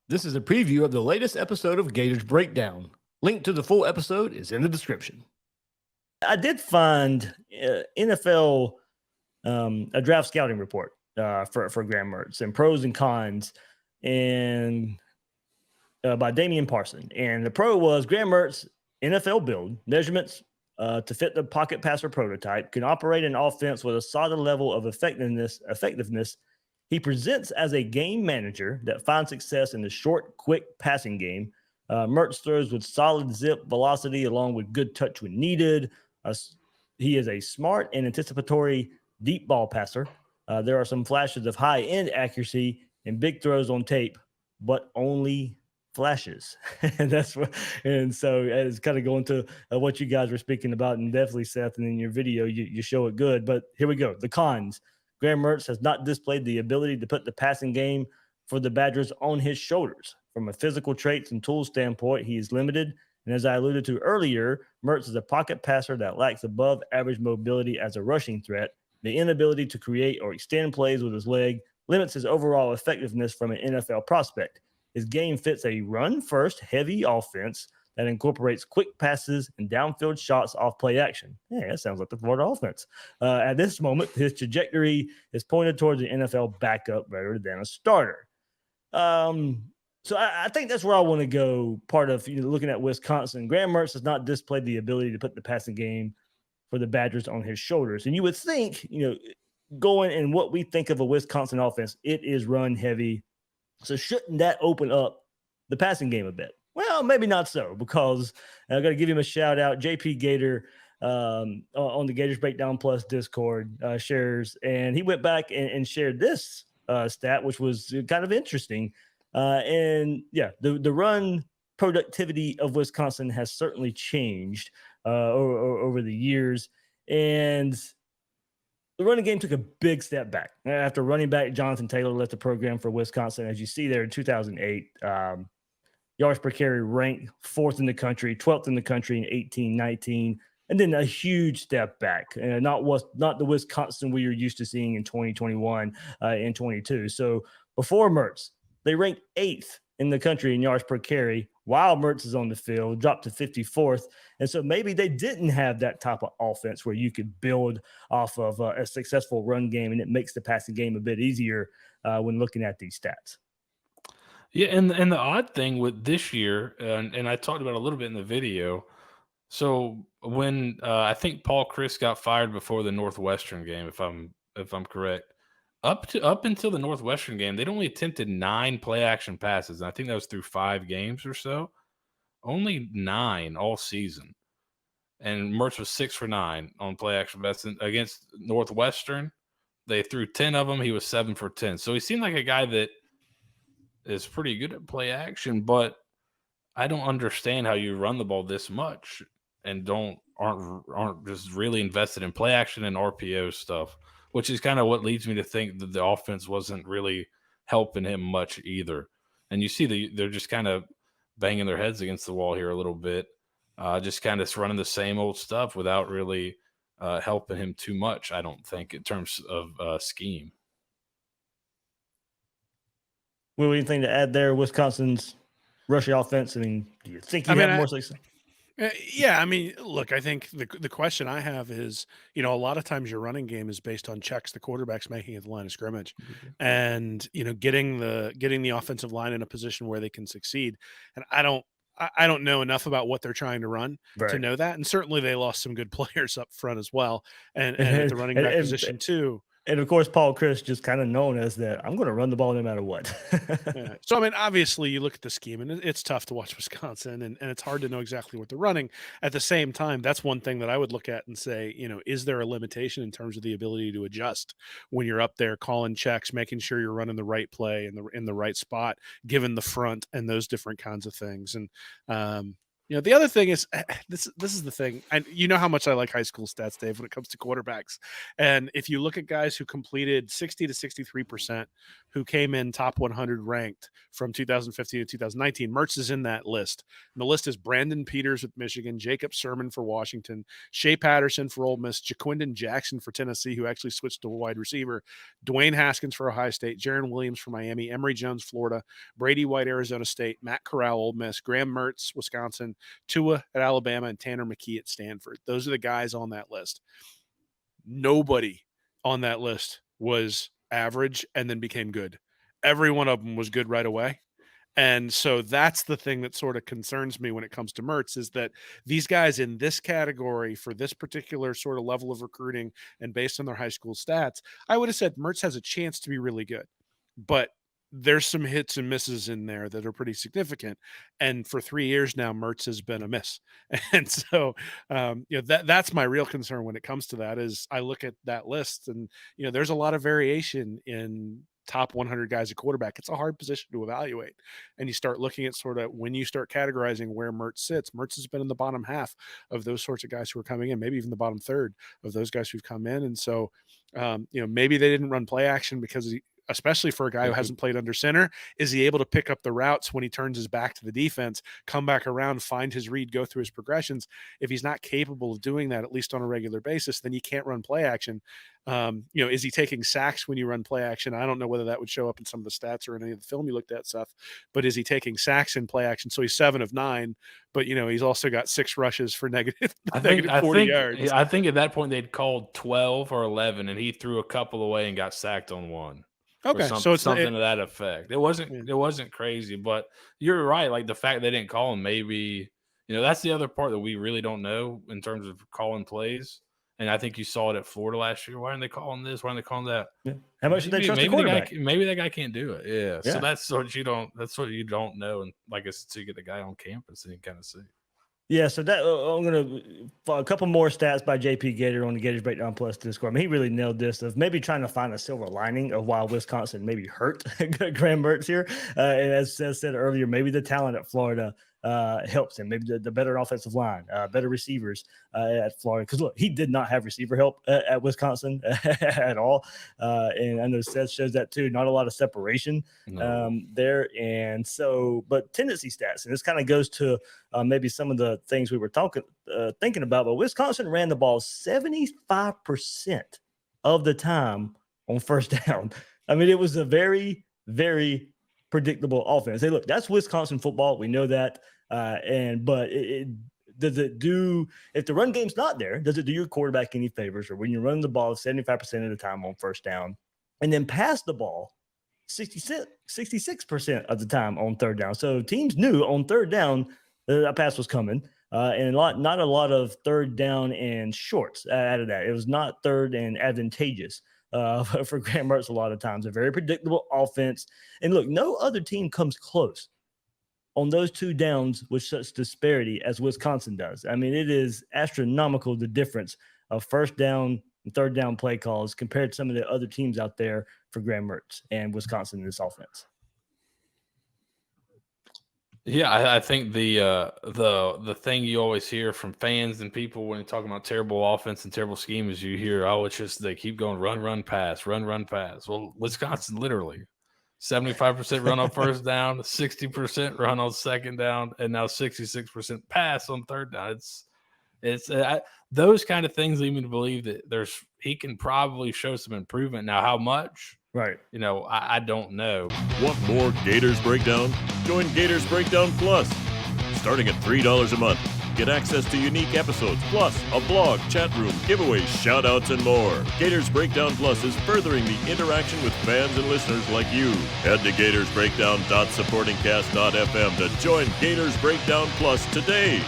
This is a preview of the latest episode of Gators Breakdown. Link to the full episode is in the description. I did find NFL a draft scouting report for Graham Mertz and pros and cons, and by Damian Parson. And the pro was Graham Mertz, NFL build, measurements to fit the pocket passer prototype, can operate an offense with a solid level of effectiveness. He presents as a game manager that finds success in the short, quick passing game. Mertz throws with solid zip velocity along with good touch when needed. He is a smart and anticipatory deep ball passer. There are some flashes of high-end accuracy and big throws on tape, but only flashes. And so it's kind of going to what you guys were speaking about, and definitely, Seth, and in your video, you show it good. But here we go. The cons. Graham Mertz has not displayed the ability to put the passing game for the Badgers on his shoulders. From a physical traits and tools standpoint, he is limited. And as I alluded to earlier, Mertz is a pocket passer that lacks above average mobility as a rushing threat. The inability to create or extend plays with his leg limits his overall effectiveness from an NFL prospect. His game fits a run-first heavy offense that incorporates quick passes and downfield shots off play action. Yeah, that sounds like the Florida offense. At this moment, his trajectory is pointed towards an NFL backup rather than a starter. So I think that's where I want to go. Part of looking at Wisconsin, Graham Mertz has not displayed the ability to put the passing game for the Badgers on his shoulders. And you would think, going in what we think of a Wisconsin offense, it is run heavy. So shouldn't that open up the passing game a bit? Well, maybe not so, because I got to give him a shout out. JP Gator on the Gators Breakdown Plus Discord shares, and he went back and shared this stat, which was kind of interesting. And yeah, the run productivity of Wisconsin has certainly changed over the years. And the running game took a big step back after running back Jonathan Taylor left the program for Wisconsin. As you see there in 2008, yards per carry ranked 4th in the country, 12th in the country in 18-19, and then a huge step back. Not the Wisconsin we are used to seeing in 2021 and 22. So before Mertz, they ranked 8th in the country in yards per carry while Mertz is on the field, dropped to 54th. And so maybe they didn't have that type of offense where you could build off of a successful run game, and it makes the passing game a bit easier when looking at these stats. Yeah, and the odd thing with this year, and I talked about it a little bit in the video. So when I think Paul Chryst got fired before the Northwestern game, if I'm correct, up until the Northwestern game, they'd only attempted 9 play action passes, and I think that was through 5 games or so. Only 9 all season, and Mertz was 6 for 9 on play action passes against Northwestern. They threw 10 of them. He was 7 for 10. So he seemed like a guy that is pretty good at play action, but I don't understand how you run the ball this much and aren't just really invested in play action and RPO stuff, which is kind of what leads me to think that the offense wasn't really helping him much either. And you see they're just kind of banging their heads against the wall here a little bit, just kind of running the same old stuff without really helping him too much, I don't think, in terms of scheme. Will, anything to add there? Wisconsin's rushing offense. I mean, do you think you have more success? Yeah, I mean, look, I think the question I have is, a lot of times your running game is based on checks the quarterback's making at the line of scrimmage, and getting the offensive line in a position where they can succeed. And I don't know enough about what they're trying to run to know that. And certainly they lost some good players up front as well, and at the running back position too. And of course, Paul Chryst just kind of known as that I'm going to run the ball no matter what. Yeah. So, I mean, obviously you look at the scheme and it's tough to watch Wisconsin and it's hard to know exactly what they're running. At the same time, that's one thing that I would look at and say, is there a limitation in terms of the ability to adjust when you're up there calling checks, making sure you're running the right play in the right spot, given the front and those different kinds of things. And The other thing is this is the thing. And you know how much I like high school stats, Dave, when it comes to quarterbacks. And if you look at guys who completed 60 to 63%, who came in top 100 ranked from 2015 to 2019, Mertz is in that list. And the list is Brandon Peters with Michigan, Jacob Sermon for Washington, Shea Patterson for Ole Miss, Jaquindon Jackson for Tennessee, who actually switched to a wide receiver, Dwayne Haskins for Ohio State, Jaron Williams for Miami, Emory Jones, Florida, Brady White, Arizona State, Matt Corral, Ole Miss, Graham Mertz, Wisconsin, Tua at Alabama, and Tanner McKee at Stanford. Those are the guys on that list. Nobody on that list was average and then became good. Every one of them was good right away. And so that's the thing that sort of concerns me when it comes to Mertz, is that these guys in this category for this particular sort of level of recruiting and based on their high school stats, I would have said Mertz has a chance to be really good. But there's some hits and misses in there that are pretty significant. And for 3 years now, Mertz has been a miss. And so, that's my real concern when it comes to that. Is I look at that list and, there's a lot of variation in top 100 guys at quarterback. It's a hard position to evaluate. And you start looking at sort of when you start categorizing where Mertz sits, Mertz has been in the bottom half of those sorts of guys who are coming in, maybe even the bottom third of those guys who've come in. And so, maybe they didn't run play action because especially for a guy who hasn't played under center, is he able to pick up the routes when he turns his back to the defense, come back around, find his read, go through his progressions? If he's not capable of doing that, at least on a regular basis, then you can't run play action. Is he taking sacks when you run play action? I don't know whether that would show up in some of the stats or in any of the film you looked at, Seth, but is he taking sacks in play action? So he's 7 of 9, but he's also got 6 rushes for negative 40 yards. I think at that point they'd called 12 or 11 and he threw a couple away and got sacked on one. Okay, so it's something to that effect. It wasn't crazy, but you're right. Like the fact they didn't call him, maybe that's the other part that we really don't know in terms of calling plays. And I think you saw it at Florida last year. Why aren't they calling this? Why aren't they calling that? Yeah. How much did they trust the quarterback? Maybe that guy can't do it. Yeah. So that's what you don't know. And like I said, to get the guy on campus and you kind of see. Yeah, so that I'm going to a couple more stats by JP Gator on the Gators Breakdown Plus Discord. I mean, he really nailed this of maybe trying to find a silver lining of why Wisconsin maybe hurt Graham Mertz here. And as said earlier, maybe the talent at Florida helps him. Maybe the better offensive line, better receivers at Florida. Because look, he did not have receiver help at Wisconsin at all. And I know Seth shows that too. Not a lot of separation there. And so, but tendency stats, and this kind of goes to maybe some of the things we were thinking about. But Wisconsin ran the ball 75% of the time on first down. I mean, it was a very, very predictable offense. Hey, look, that's Wisconsin football. We know that. But does it do, if the run game's not there, does it do your quarterback any favors? Or when you run the ball 75% of the time on first down and then pass the ball 66% of the time on third down? So teams knew on third down that pass was coming. And not a lot of third down and shorts out of that. It was not third and advantageous for Graham Mertz a lot of times. A very predictable offense. And look, no other team comes close on those 2 downs with such disparity as Wisconsin does. I mean, it is astronomical, the difference of first down and third down play calls compared to some of the other teams out there for Graham Mertz and Wisconsin in this offense. Yeah, I think the thing you always hear from fans and people when you're talking about terrible offense and terrible scheme is you hear, it's just they keep going run, pass, run, pass. Well, Wisconsin literally 75% run on first down, 60% run on second down, and now 66% pass on third down. It's those kind of things lead me to believe that he can probably show some improvement. Now, how much? Right. I don't know. Want more Gators Breakdown? Join Gators Breakdown Plus. Starting at $3 a month. Get access to unique episodes, plus a blog, chat room, giveaways, shout-outs, and more. Gators Breakdown Plus is furthering the interaction with fans and listeners like you. Head to gatorsbreakdown.supportingcast.fm to join Gators Breakdown Plus today.